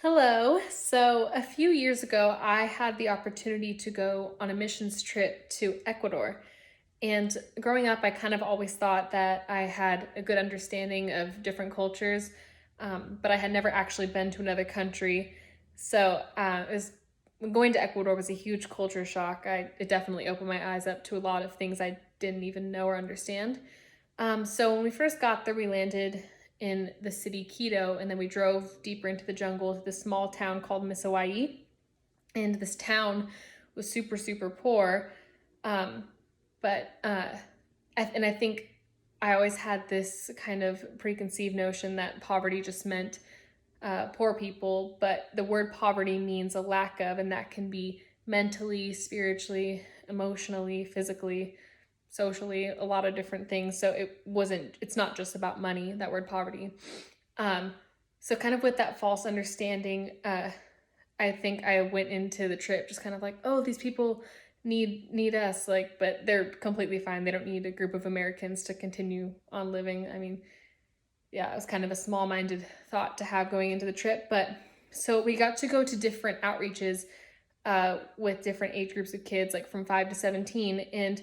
Hello. So a few years ago, I had the opportunity to go on a missions trip to Ecuador. And growing up, I kind of always thought that I had a good understanding of different cultures, but I had never actually been to another country. So going to Ecuador was a huge culture shock. It definitely opened my eyes up to a lot of things I didn't even know or understand. So when we first got there, we landed in the city Quito, and then we drove deeper into the jungle to this small town called Misawai. And this town was super, super poor. Um, but I think I always had this kind of preconceived notion that poverty just meant poor people, but the word poverty means a lack of, and that can be mentally, spiritually, emotionally, physically, socially, a lot of different things. So it's not just about money, that word poverty. Um, so kind of with that false understanding, I think I went into the trip just kind of like, oh, these people need us, like, but they're completely fine. They don't need a group of Americans to continue on living. I mean, yeah, it was kind of a small-minded thought to have going into the trip. But so we got to go to different outreaches with different age groups of kids, like from 5 to 17. And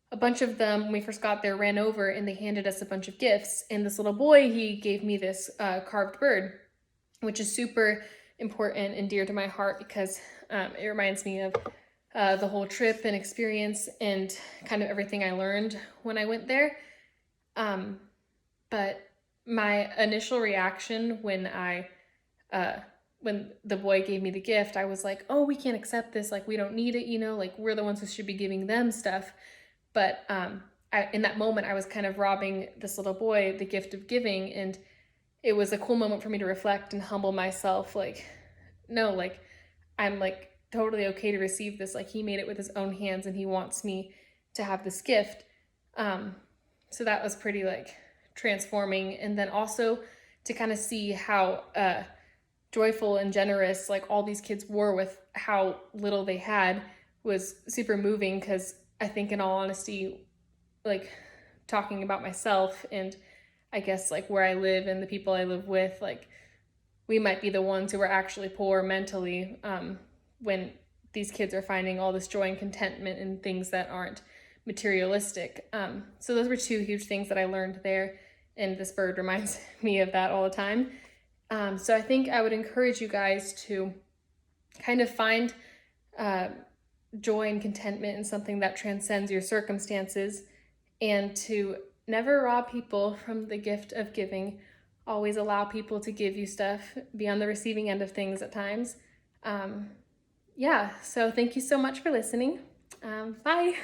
a bunch of them, when we first got there, ran over and they handed us a bunch of gifts. And this little boy, he gave me this carved bird, which is super important and dear to my heart because it reminds me of the whole trip and experience and kind of everything I learned when I went there. But my initial reaction when the boy gave me the gift, I was like, oh, we can't accept this. Like, we don't need it, like we're the ones who should be giving them stuff. But in that moment, I was kind of robbing this little boy the gift of giving. And it was a cool moment for me to reflect and humble myself. Like, no, like, I'm like totally okay to receive this. Like, he made it with his own hands and he wants me to have this gift. So that was pretty like transforming. And then also to kind of see how joyful and generous like all these kids were with how little they had was super moving, because I think in all honesty, like talking about myself and I guess like where I live and the people I live with, like we might be the ones who are actually poor mentally when these kids are finding all this joy and contentment in things that aren't materialistic. So those were two huge things that I learned there, and this bird reminds me of that all the time. So I think I would encourage you guys to kind of find joy and contentment in something that transcends your circumstances, and to never rob people from the gift of giving. Always allow people to give you stuff, be on the receiving end of things at times. Yeah, so thank you so much for listening. Bye.